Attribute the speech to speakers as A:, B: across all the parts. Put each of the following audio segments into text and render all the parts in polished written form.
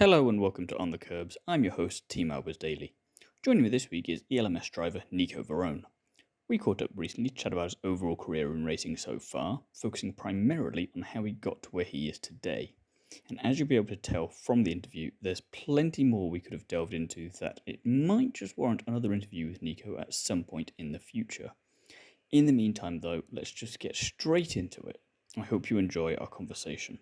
A: Hello and welcome to On the Kerbs. I'm your host, Team Albers Daily. Joining me this week is ELMS driver Nicolas Varrone. We caught up recently to chat about his overall career in racing so far, focusing primarily on how he got to where he is today. And as you'll be able to tell from the interview, there's plenty more we could have delved into that it might just warrant another interview with Nicco at some point in the future. In the meantime, though, let's just get straight into it. I hope you enjoy our conversation.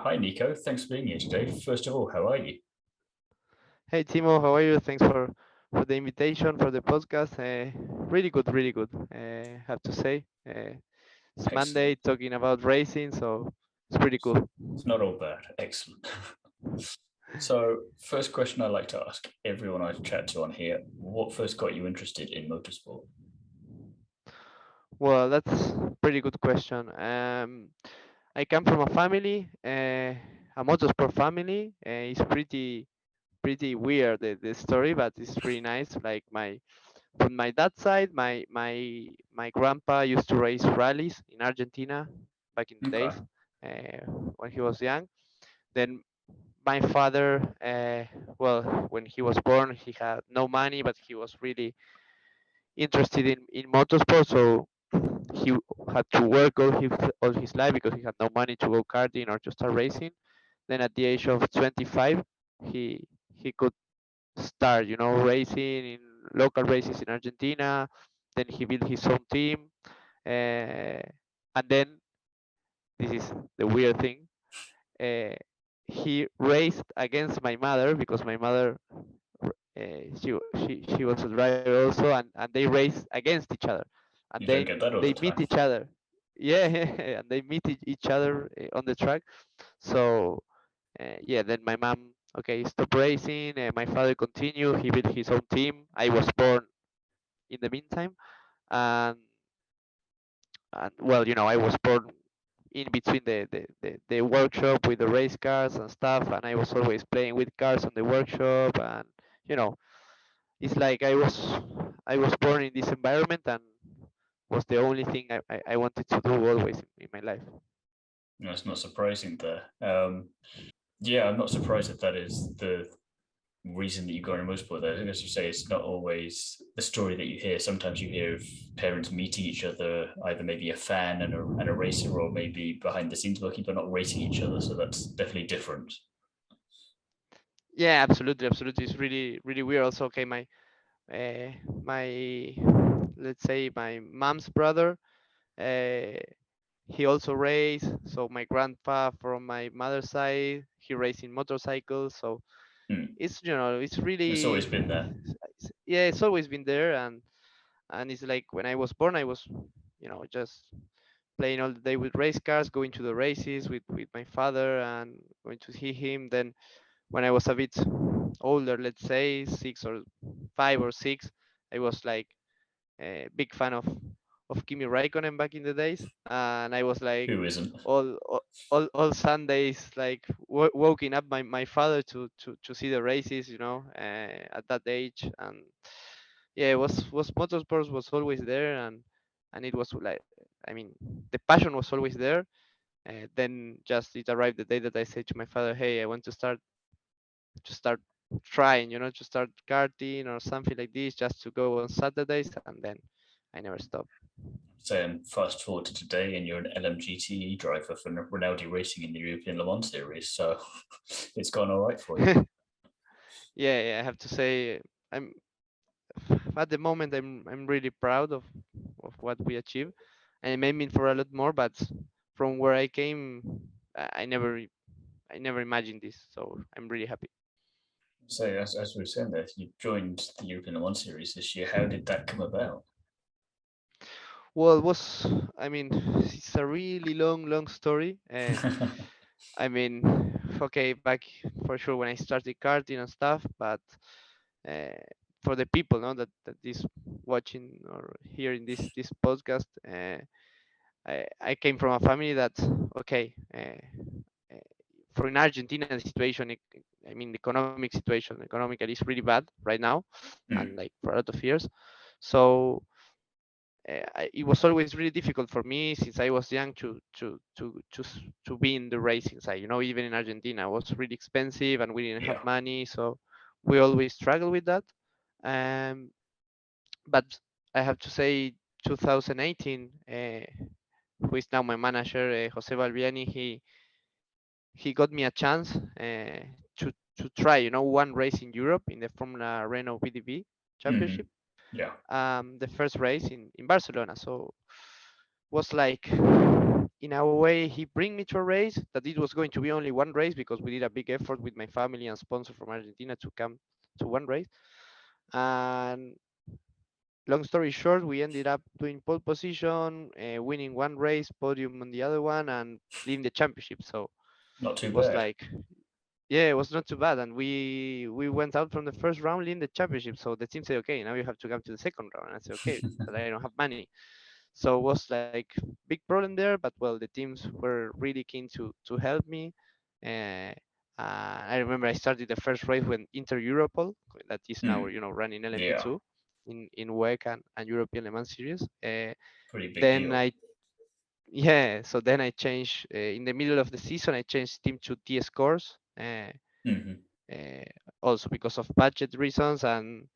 A: Hi, Nicco. Thanks for being here today. First of all, how are you?
B: Hey Timo, how are you? Thanks for the invitation for the podcast. Really good, really good. Have to say, it's Monday
A: Excellent.
B: talking about racing, so it's pretty cool.
A: It's not all bad. Excellent. So, first question I like to ask everyone I chat to on here: what first got you interested in motorsport?
B: Well, that's pretty good question. I come from a motorsport family. It's pretty weird the story, but it's pretty nice. Like from my dad's side, my grandpa used to race rallies in Argentina back in the
A: Okay.
B: days when he was young. Then my father, well, when he was born, he had no money, but he was really interested in motorsport. So he had to work all his life because he had no money to go karting or to start racing. Then at the age of 25, he could start, racing in local races in Argentina. Then he built his own team, and then this is the weird thing. Uh, he raced against my mother because my mother, she was a driver also, and they raced against each other, and
A: You don't
B: then
A: get that all
B: they
A: the
B: meet
A: time.
B: each other. Yeah, and they meet each other on the track. So yeah, then my mom, okay, stopped racing. My father continued. He built his own team. I was born in the meantime, and well, I was born in between the workshop with the race cars and stuff, and I was always playing with cars on the workshop, and you know, it's like I was born in this environment, and was the only thing I wanted to do always in my life.
A: That's not surprising there. Yeah, I'm not surprised that that is the reason that you got into motorsport. There, as you say, it's not always the story that you hear. Sometimes you hear of parents meeting each other, either maybe a fan and a racer, or maybe behind the scenes working, but not racing each other. So that's definitely different.
B: Yeah, absolutely, absolutely. It's really really weird. Also, okay, uh, my let's say my mom's brother. Uh, he also raced. So my grandpa from my mother's side, he raced in motorcycles. So
A: Hmm.
B: it's
A: It's
B: really,
A: always been there.
B: yeah, it's always been there. And it's like when I was born, I was just playing all the day with race cars, going to the races with my father and going to see him. Then when I was a bit older, let's say 6 or 5 or 6, I was like a big fan of Kimi Raikkonen back in the days, and I was like
A: Who isn't?
B: all Sundays like waking up my father to see the races, at that age. And yeah, it was motorsports was always there, and it was like, I mean, the passion was always there. Then just it arrived the day that I said to my father, hey, I want to start trying, to start karting or something like this, just to go on Saturdays, and then I never stopped.
A: Saying fast forward to today, and you're an LMGTE driver for Ronaldo Racing in the European Le Mans Series, so it's gone all right for you.
B: Yeah, I have to say, I'm at the moment I'm really proud of what we achieved, and I'm aiming for a lot more. But from where I came, I never imagined this, so I'm really happy.
A: So, as we were saying there, you joined the European Le Mans Series this year. How did that come about?
B: Well, I mean, it's a really long story. I mean, okay, back for sure when I started karting and stuff, but uh, for the people, no, that is watching or hearing this podcast, I came from a family that, okay, for in Argentina the situation, I mean, mean, the economic situation economically is really bad right now, and
A: Mm.
B: like for a lot of years. So it was always really difficult for me since I was young to be in the racing side. Even in Argentina, it was really expensive and we didn't have
A: Yeah.
B: money, so we always struggled with that. Um, but I have to say, 2018, who is now my manager, Jose Balbiani, he got me a chance to try, one race in Europe in the Formula Renault VDB
A: Hmm.
B: Championship,
A: Yeah.
B: the first race in Barcelona. So was like, in a way, he bring me to a race that it was going to be only one race because we did a big effort with my family and sponsor from Argentina to come to one race. And long story short, we ended up doing pole position, winning one race, podium on the other one, and leading the championship. So
A: Not too
B: was
A: bad.
B: like, yeah, it was not too bad. And we went out from the first round leading the championship. So the team said, okay, now you have to come to the second round. And I said, okay, but I don't have money. So it was like big problem there, but well, the teams were really keen to help me. Uh, I remember I started the first race when Inter Europol, that is now
A: Mm.
B: running
A: Yeah.
B: LMP2 in WEC and European Le Mans series.
A: Pretty big
B: Then
A: deal.
B: I Yeah, so then I changed in the middle of the season. I changed team to T Scores.
A: Hmm.
B: Uh, Also because of budget reasons, and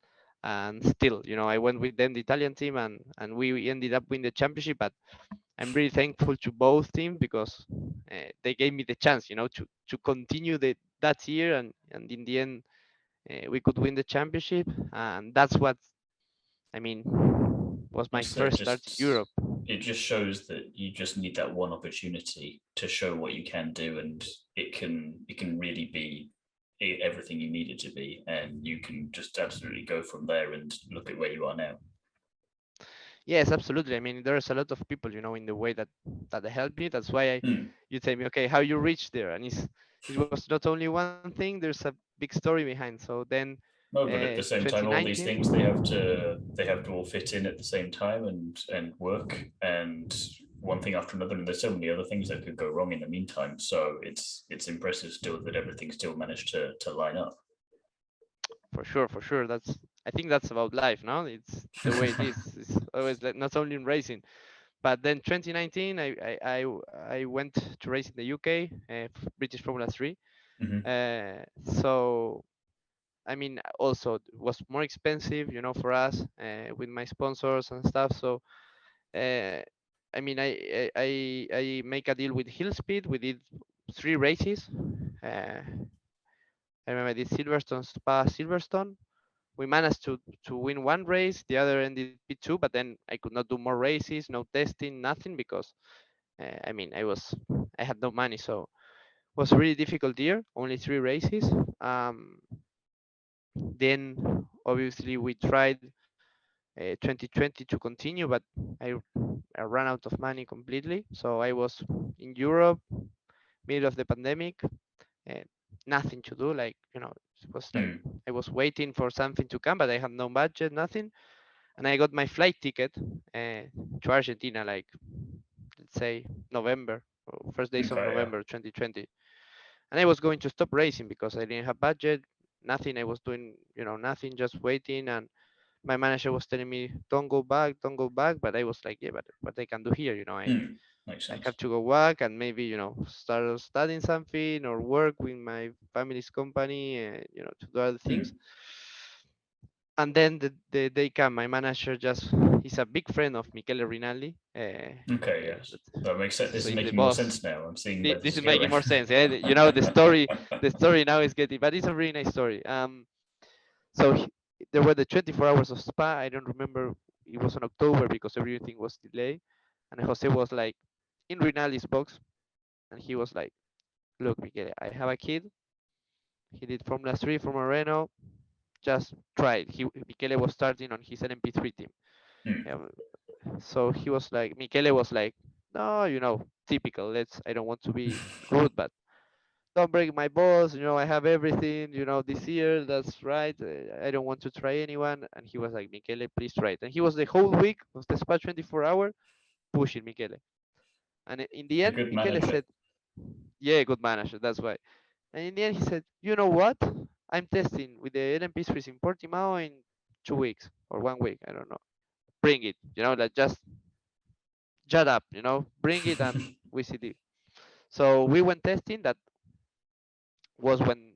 B: still, I went with them, the Italian team, and we ended up winning the championship. But I'm really thankful to both teams because they gave me the chance, to continue that year, and in the end we could win the championship, and that's what I mean was my
A: Like I said,
B: first start in
A: just
B: Europe.
A: it just shows that you just need that one opportunity to show what you can do, and it can really be everything you need it to be, and you can just absolutely go from there and look at where you are now.
B: Yes, absolutely. I mean, there's a lot of people, in the way that they help me. That's why
A: Hmm.
B: you tell me, okay, how you reach there, and it was not only one thing. There's a big story behind. So then,
A: No, but at the same time, all these
B: 2019.
A: things they have to all fit in at the same time and work, and one thing after another. And there's so many other things that could go wrong in the meantime. So it's impressive still that everything still managed to line up.
B: For sure. I think that's about life, no? It's the way it is. It's always like not only in racing. But then 2019, I went to race in the UK, British Formula 3.
A: Hmm.
B: So I mean, also it was more expensive, for us with my sponsors and stuff. So uh, I mean, I make a deal with Hill Speed. We did three races. I remember I did Silverstone, Spa, Silverstone. We managed to win one race. The other ended P2, but then I could not do more races, no testing, nothing, because I mean, I had no money, so it was a really difficult year. Only three races. Then obviously we tried 2020 to continue, but I, I ran out of money completely. So I was in Europe, middle of the pandemic, uh, nothing to do. Like, it was like
A: Mm.
B: I was waiting for something to come, but I had no budget, nothing. And I got my flight ticket to Argentina, like, let's say November, or first days of
A: Okay, yeah.
B: November 2020. And I was going to stop racing because I didn't have budget, nothing. I was doing, nothing, just waiting. And my manager was telling me, don't go back, don't go back. But I was like, yeah, but what I can do here,
A: Mm. Makes
B: I have
A: sense.
B: to go back and maybe, start studying something or work with my family's company, to do other things.
A: Mm.
B: And then the day come, my manager just, he's a big friend of Michele Rinaldi.
A: Okay, yes. That makes sense. This
B: So
A: is
B: he's the
A: making more
B: boss.
A: sense now. I'm seeing where this
B: This
A: is
B: is making
A: going.
B: more sense. Yeah? The story now is getting, but it's a really nice story. So there were the 24 hours of Spa. I don't remember. It was in October because everything was delayed. And Jose was like in Rinaldi's box, and he was like, "Look, Michele, I have a kid. He did Formula 3, Formula Renault. Just try it." Michele was starting on his NMP3 team.
A: Mm.
B: Um, so he was like, Michele was like, "No, typical. I don't want to be rude, but don't break my balls. I have everything. This year. That's right. I don't want to try anyone." And he was like, "Michele, please try it." And he was the whole week of the Spa 24-hour pushing Michele. And in the
A: A
B: end,
A: good
B: Michele
A: manager.
B: said, "Yeah, good manager. That's why." And in the end, he said, "You know what? I'm testing with the LMP3s in Portimao in 2 weeks or 1 week. I don't know. Bring it. Like just shut up. Bring it and we see it." So we went testing. That was when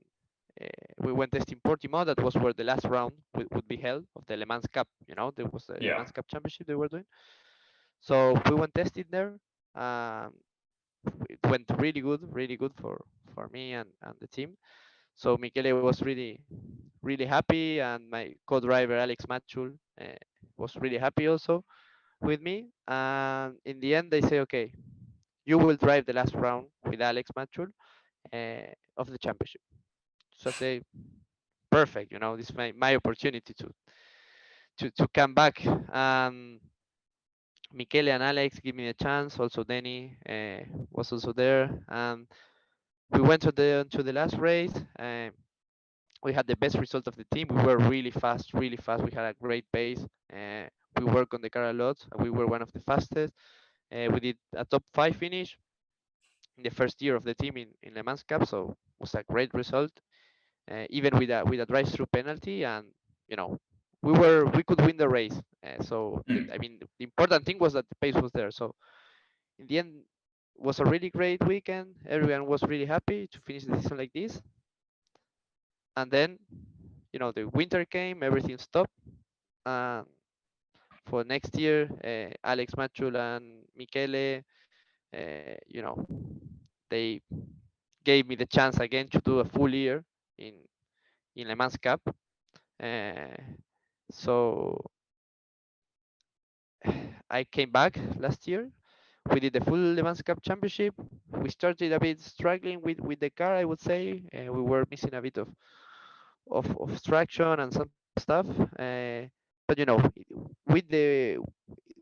B: we went testing Portimao. That was where the last round would be held of the Le Mans Cup. There was the Le
A: Yeah.
B: Mans Cup Championship they were doing. So we went testing there. Um, it went really good for me and the team. So Michele was really happy, and my co-driver Alex Matchul was really happy also with me. And in the end, they say, okay, you will drive the last round with Alex Matchul of the championship. So I say, perfect. This is my opportunity to come back. Michele and Alex give me a chance. Also, Denny was also there, and we went to the last race. We had the best result of the team. We were really fast, really fast. We had a great pace. We worked on the car a lot. We were one of the fastest. We did a top five finish in the first year of the team in Le Mans Cup, so it was a great result. Even with a drive-through penalty, and you know, we could win the race. So
A: Mm.
B: I mean, the important thing was that the pace was there. So in the end, was a really great weekend. Everyone was really happy to finish the season like this. And then, the winter came, everything stopped. And for next year, Alex Machul and Michele, they gave me the chance again to do a full year in Le Mans Cup. Uh, so I came back last year. We did the full Le Mans Cup Championship. We started a bit struggling with the car, I would say. We were missing a bit of traction and some stuff. But with the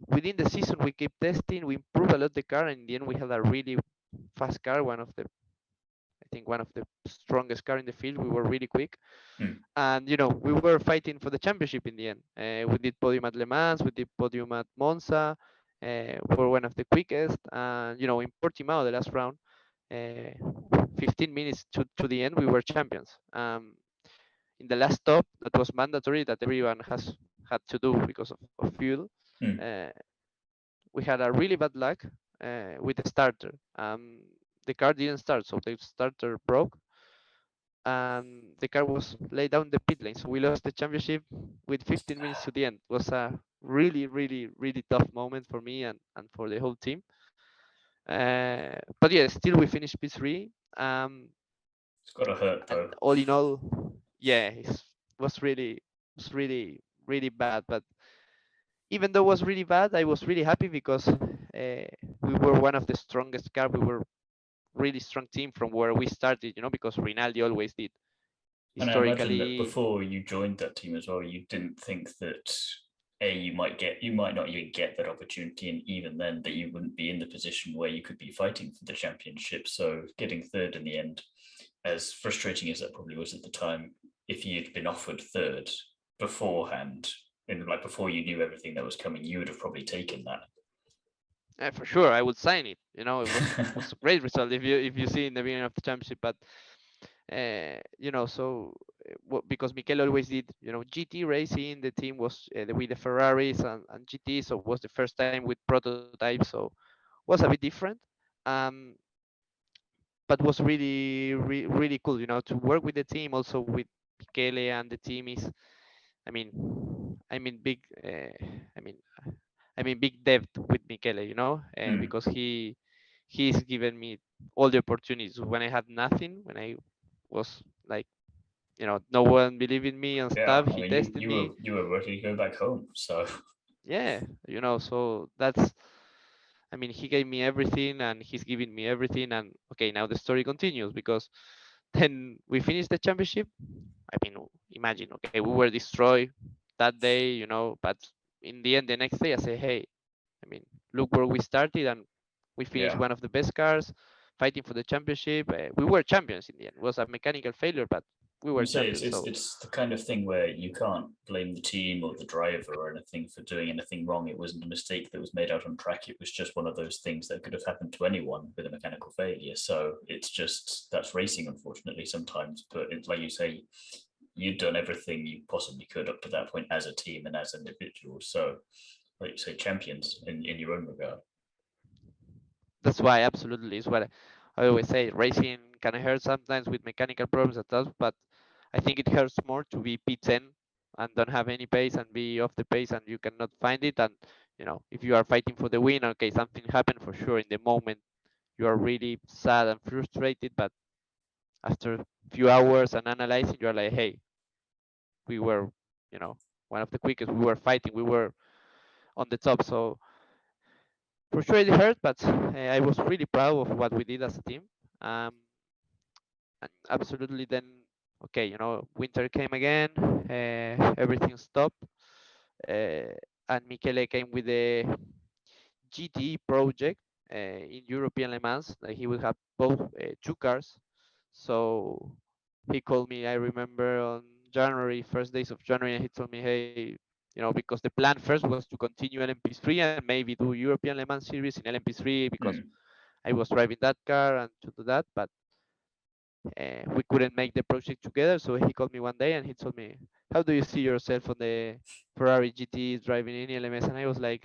B: within the season, we keep testing. We improved a lot the car, and in the end, we had a really fast car. I think one of the strongest car in the field. We were really quick,
A: Mm.
B: and we were fighting for the championship in the end. We did podium at Le Mans, we did podium at Monza. We were one of the quickest, and in Portimao, the last round, 15 minutes to the end, we were champions. In the last stop, that was mandatory, that everyone has had to do because of fuel.
A: Mm.
B: Uh, we had a really bad luck with the starter. The car didn't start, so the starter broke, and the car was laid down the pit lane. So we lost the championship with 15 minutes to the end. It was a really tough moment for me and for the whole team. But yeah, still we finished P3.
A: It's got to hurt
B: And
A: though.
B: all in all, yeah, it was really bad. But even though it was really bad, I was really happy because we were one of the strongest car. We were really strong team from where we started, because Rinaldi always did
A: And I imagine that
B: historically.
A: before you joined that team as well, you didn't think that you might not even get that opportunity, and even then that you wouldn't be in the position where you could be fighting for the championship. So getting third in the end, as frustrating as that probably was at the time, if you'd been offered third beforehand, and like before you knew everything that was coming, you would have probably taken that.
B: For sure, I would sign it. It was a great result if you see in the beginning of the championship. But so because Mikel always did, GT racing. The team was with the Ferraris and GT, so it was the first time with prototypes, so was a bit different. Um, but was really cool, to work with the team, also with Michele and the team is, I mean, I'm in big, I mean, I'm in big debt with Michele,
A: Mm.
B: because he's given me all the opportunities when I had nothing, when I was like, no one believed in me and
A: Yeah,
B: stuff.
A: I
B: He
A: mean,
B: tested me.
A: you were ready to go back home, so
B: Yeah, so that's, I mean, he gave me everything and he's giving me everything. And okay, now the story continues because then we finished the championship. I mean, imagine, okay, we were destroyed that day, but in the end, the next day, I say, hey, I mean, look where we started, and we finished
A: yeah.
B: one of the best cars, fighting for the championship. We were champions in the end. It was a mechanical failure, but we
A: You
B: were
A: say
B: champions. So
A: it's the kind of thing where you can't blame the team or the driver or anything for doing anything wrong. It wasn't a mistake that was made out on track. It was just one of those things that could have happened to anyone with a mechanical failure. So it's just that's racing, unfortunately, sometimes. But it's like you say, you've done everything you possibly could up to that point as a team and as individuals. So, like you say, champions in your own regard.
B: that's why absolutely is what I always say. Racing can hurt sometimes with mechanical problems and stuff, but I think it hurts more to be P10 and don't have any pace and be off the pace and you cannot find it. And if you are fighting for the win, okay, something happened for sure. In the moment, you are really sad and frustrated, but after a few hours and analyzing, you are like, hey, we were, you know, one of the quickest. We were fighting. We were on the top. So for sure it hurt, but I was really proud of what we did as a team. Um, and absolutely then, okay, winter came again, everything stopped, uh, and Michele came with the GT project in European Le Mans. He will have both two cars. So he called me, I remember on January, first days of January, and he told me, hey, because the plan first was to continue LMP3 and maybe do European Le Mans series in LMP3 because
A: Mm.
B: I was driving that car and to do that, but we couldn't make the project together. So he called me one day and he told me, how do you see yourself on the Ferrari GT driving in ELMS? And I was like,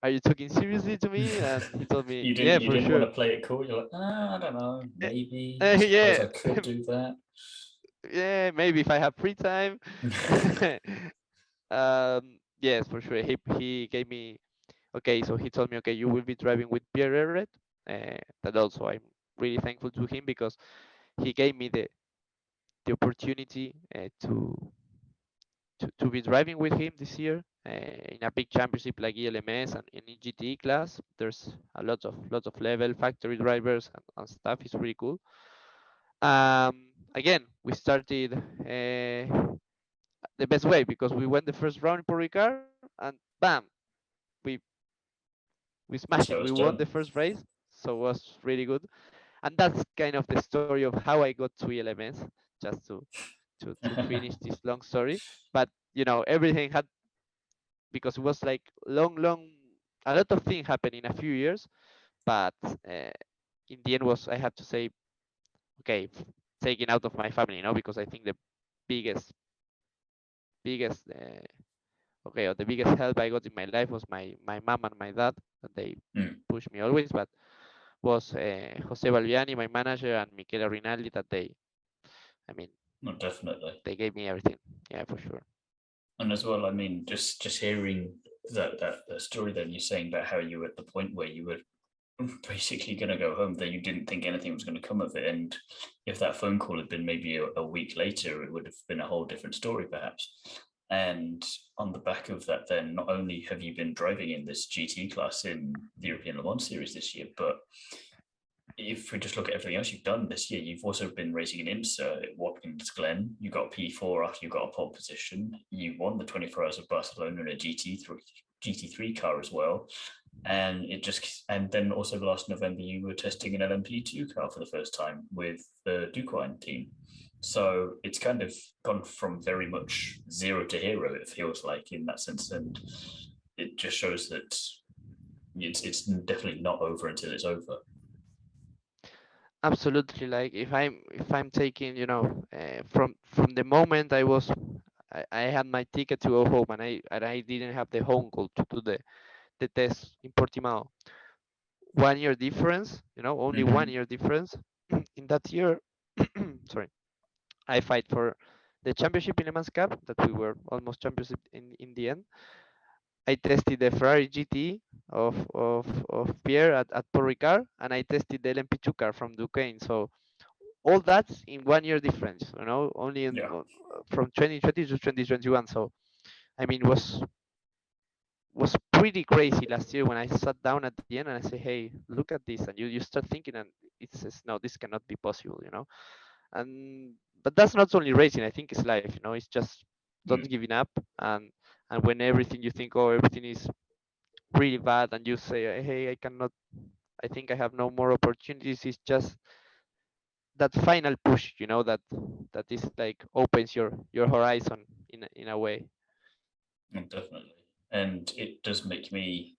B: are you talking seriously to me? And he told me, yeah,
A: You
B: for
A: didn't want
B: sure.
A: to play it cool. You're like, I don't know, maybe. I suppose
B: Yeah,
A: I could do that.
B: yeah, maybe if I have free time. Yes, for sure. He gave me, okay, so he told me, okay, you will be driving with Pierre Everett. That also I'm really thankful to him because he gave me the opportunity to be driving with him this year in a big championship like ELMS and in GT class. There's a lot of level factory drivers and stuff. It's really cool. Again, we started the best way because we went the first round in Paul Ricard and bam, we we smashed it.
A: So
B: We
A: it's
B: won the
A: done.
B: first race, so it was really good. And that's kind of the story of how I got to ELMS. Just to finish this long story, but everything had because it was like long, a lot of things happened in a few years, but in the end was I have to say, okay, taken out of my family, because I think the biggest okay, or the biggest help I got in my life was my mom and my dad, that they
A: Mm.
B: pushed me always, but was Jose Balviani, my manager, and Michele Rinaldi, that I mean,
A: No, definitely.
B: they gave me everything. Yeah, for sure.
A: And as well, I mean, just hearing that story, then you're saying about how you were at the point where you were basically going to go home, that you didn't think anything was going to come of it. And if that phone call had been maybe a week later, it would have been a whole different story, perhaps. And on the back of that, then not only have you been driving in this GT class in the European Le Mans Series this year, but if we just look at everything else you've done this year, you've also been racing in IMSA at Watkins Glen. You got P4 after you got a pole position. You won the 24 Hours of Barcelona in a GT3 car as well. And then also last November you were testing an LMP2 car for the first time with the Duquine team. So it's kind of gone from very much zero to hero, it feels like, in that sense. And it just shows that it's definitely not over until it's over.
B: Absolutely. Like if I'm taking, from the moment I had my ticket to go home and I didn't have the home call to do the test in Portimao. 1 year difference, only one
A: Mm-hmm.
B: year difference. In that year, sorry, I fight for the championship in Le Mans Cup that we were almost championship in the end. I tested the Ferrari GT of Pierre at Paul Ricard, and I tested the LMP2 car from Duquesne. So all that's in 1 year difference, only
A: Yeah.
B: from 2020 to 2021. So I mean, was pretty crazy last year when I sat down at the end and I say, hey, look at this, and you start thinking, and it says, no, this cannot be possible. And but that's not only racing. I think it's life. It's just don't
A: Mm.
B: giving up, and when everything you think, oh, everything is really bad, and you say, hey, I cannot. I think I have no more opportunities. It's just that final push, that is like opens your horizon in a way.
A: Definitely. And it does make me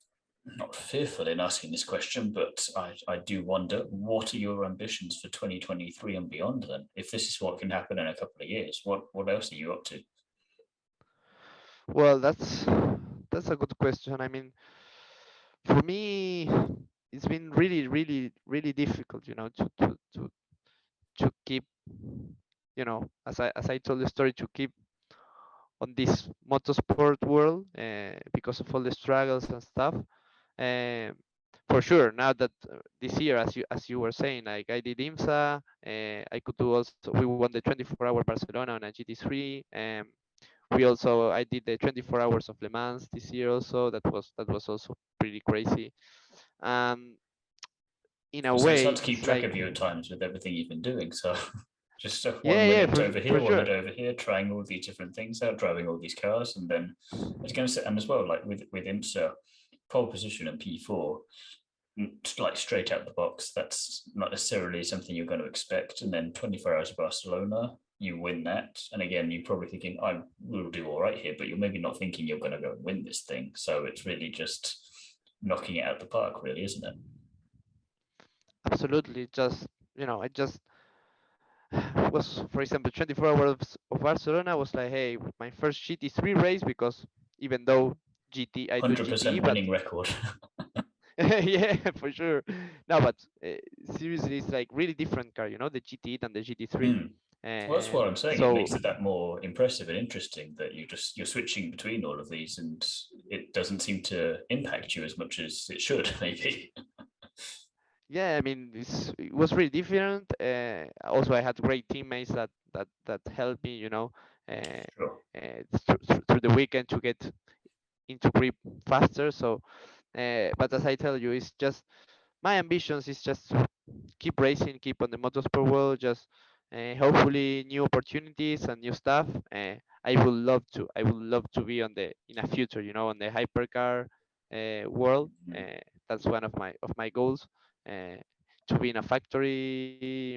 A: not fearful in asking this question, but I do wonder, what are your ambitions for 2023 and beyond then? If this is what can happen in a couple of years, what else are you up to?
B: Well, that's a good question. I mean, for me, it's been really, really, really difficult, to keep, as I told the story, to keep on this motorsport world, because of all the struggles and stuff. Um, for sure, now that this year, as you were saying, like I did IMSA, I could do also. We won the 24-hour Barcelona on a GT3. I did the 24 hours of Le Mans this year also. That was also pretty crazy. Um, in a
A: So it's hard
B: way,
A: to keep
B: it's
A: track
B: like,
A: of you at times with everything you've been doing. So just one
B: yeah, yeah,
A: minute
B: for
A: over
B: for
A: here, one
B: sure.
A: minute over here, trying all these different things out, driving all these cars, and then I was going to say, and as well, like with IMSA, pole position and P4, like straight out the box, that's not necessarily something you're going to expect. And then 24 hours of Barcelona, you win that, and again, you're probably thinking I will do all right here, but you're maybe not thinking you're going to go and win this thing. So it's really just knocking it out the park, really, isn't it?
B: Absolutely. Just, I just was, for example, 24 hours of Barcelona was like, hey, my first GT3 race, because even though I do
A: 100%
B: GT, but
A: winning record.
B: yeah, for sure. No, but seriously, it's like really different car, the GT than the GT3.
A: Mm. Well, that's what
B: Um,
A: I'm saying. It
B: so
A: makes it that more impressive and interesting that you're switching between all of these, and it doesn't seem to impact you as much as it should, maybe.
B: yeah, I mean, it was really different. Also, I had great teammates that helped me, uh,
A: Sure.
B: through the weekend to get into grip faster. So, but as I tell you, it's just my ambitions is just to keep racing, keep on the motorsport world, just hopefully new opportunities and new stuff. I would love to be on the in a future, on the hypercar world.
A: Mm.
B: That's one of my goals. Uh, to be in a factory,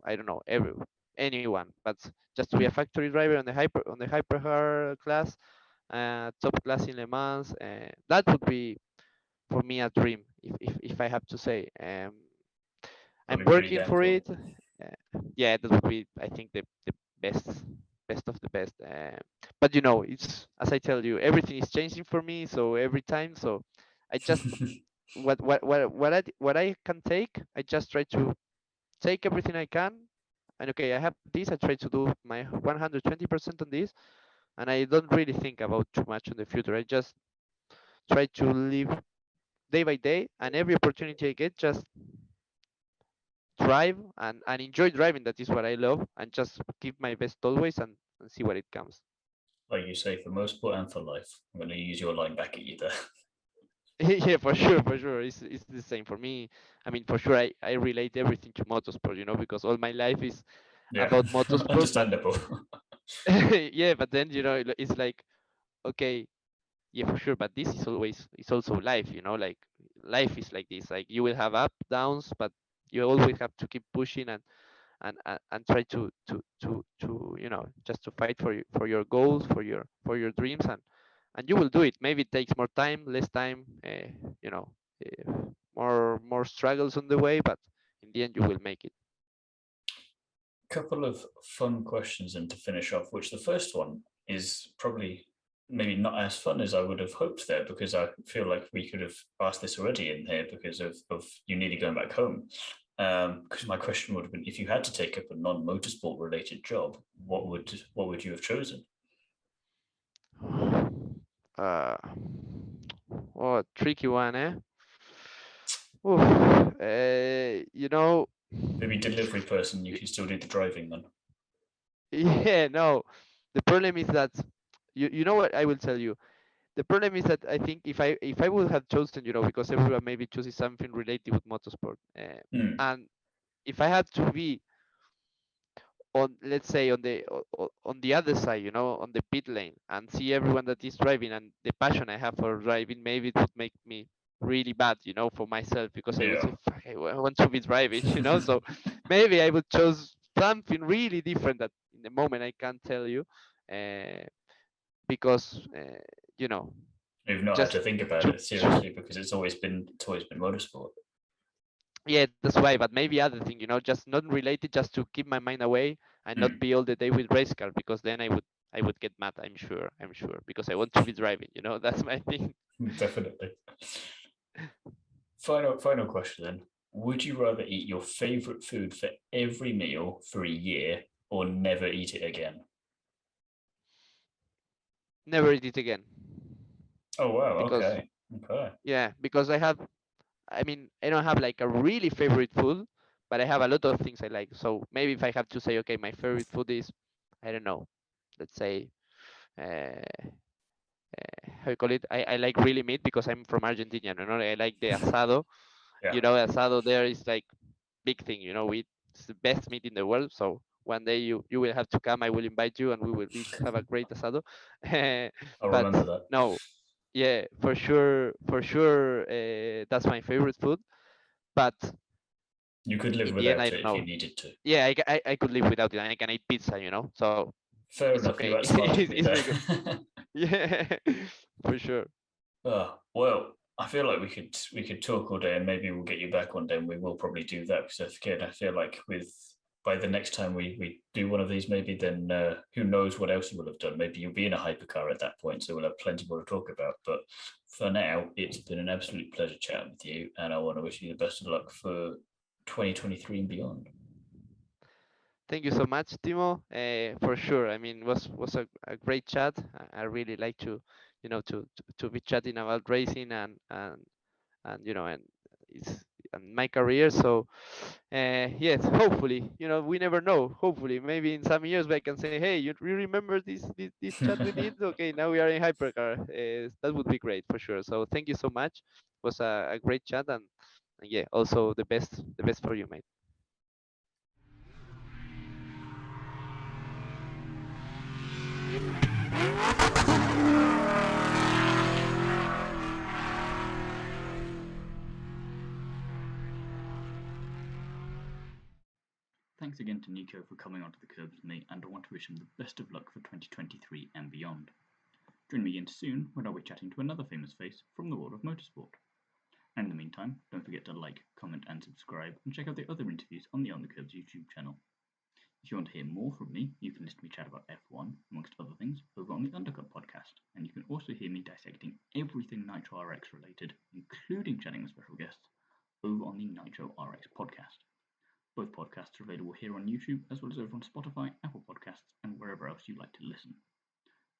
B: I don't know, anyone, but just to be a
A: Mm.
B: factory driver on the hypercar class, top class in Le Mans. That would be for me a dream, if I have to say. I'm
A: That'd be pretty
B: working
A: damn
B: for
A: cool.
B: it. Yeah, that would be, I think, the best best of the best. But it's, as I tell you, everything is changing for me. So every time, so I just, what I can take, I just try to take everything I can. And okay, I have this. I try to do my 120% on this, and I don't really think about too much on the future. I just try to live day by day, and every opportunity I get, just drive and enjoy driving. That is what I love, and just give my best always, and see what it comes.
A: Like you say, for motorsport and for life. I'm going to use your line back at you there.
B: Yeah, for sure, for sure. It's the same for me. I mean, for sure, I relate everything to motorsport, because all my life is
A: Yeah,
B: about motorsport. But
A: understandable.
B: yeah, but then it's like, okay, yeah, for sure, but this is always, it's also life, like life is like this. Like, you will have up downs, but you always have to keep pushing, and try to just to fight for your goals, for your dreams, and you will do it. Maybe it takes more time, less time, you know more struggles on the way, but in the end you will make it.
A: Couple of fun questions and to finish off, which the first one is probably maybe not as fun as I would have hoped there, because I feel like we could have asked this already in here because of you nearly going back home. Because my question would have been, if you had to take up a non-motorsport related job, what would you have chosen?
B: uh oh, tricky one, eh? Oof. You know.
A: Maybe delivery person, you can still do the driving then.
B: Yeah, no. The problem is that, you know what I will tell you. The problem is that I think if I would have chosen, because everyone maybe chooses something related with motorsport,
A: Hmm.
B: and if I had to be on, let's say, on the other side, on the pit lane, and see everyone that is driving, and the passion I have for driving, maybe it would make me really bad, for myself, because I would
A: Yeah.
B: say, fuck, I want to be driving, so maybe I would choose something really different that in the moment I can't tell you, uh, because you know,
A: We've not had
B: just
A: to think about
B: to
A: it seriously because it's always been motorsport.
B: yeah, that's why. But maybe other thing, just not related, just to keep my mind away and not
A: Mm,
B: be all the day with race car, because then I would get mad. I'm sure, because I want to be driving. That's my thing.
A: definitely. Final question then. Would you rather eat your favorite food for every meal for a year or never eat it again?
B: Never eat it again,
A: Oh wow,
B: because
A: okay. Okay.
B: yeah, because I mean, I don't have like a really favorite food, but I have a lot of things I like. So maybe if I have to say, okay, my favorite food is, I don't know, let's say, uh, how you call it? I like really meat because I'm from Argentina. I like the asado.
A: Yeah.
B: Asado there is like big thing. It's the best meat in the world. So one day you will have to come. I will invite you, and we will have a great asado.
A: I'll
B: But
A: remember that.
B: no, yeah, for sure, that's my favorite food. But
A: You could live
B: in the end, I
A: without
B: don't
A: it if you
B: know.
A: needed to.
B: Yeah, I could live without it, and I can eat pizza. So
A: Fair
B: it's
A: enough, you
B: okay.
A: outsmarted me
B: It's
A: there.
B: very good. Yeah, for sure.
A: Well, I feel like we could talk all day, and maybe we'll get you back one day, and we will probably do that because again, I feel like with by the next time we do one of these, maybe then who knows what else you will have done. Maybe you'll be in a hypercar at that point, so we'll have plenty more to talk about. But for now, it's been an absolute pleasure chatting with you, and I want to wish you the best of luck for 2023 and beyond.
B: Thank you so much, Timo. For sure. I mean, was a great chat. I really like to be chatting about racing and it's and my career. So yes, hopefully, we never know. Hopefully, maybe in some years I can say, hey, you remember this chat we did? Okay, now we are in hypercar. That would be great for sure. So thank you so much. It was a great chat, and yeah, also the best for you, mate.
A: Thanks again to Nicco for coming onto the Kerbs with me, and I want to wish him the best of luck for 2023 and beyond. Join me again soon when I'll be chatting to another famous face from the world of motorsport. And in the meantime, don't forget to like, comment, and subscribe, and check out the other interviews on the On the Curbs YouTube channel. If you want to hear more from me, you can listen to me chat about F1, amongst other things, over on the Undercut podcast, and you can also hear me dissecting everything Nitro RX related, including chatting with special guests, over on the Nitro RX podcast. Both podcasts are available here on YouTube, as well as over on Spotify, Apple Podcasts, and wherever else you like to listen.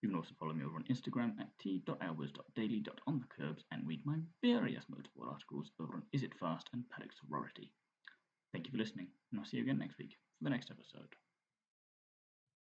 A: You can also follow me over on Instagram at t.albers.daily.onthecurbs and read my various motorsport articles over on Is It Fast and Paddock Sorority. Thank you for listening, and I'll see you again next week for the next episode.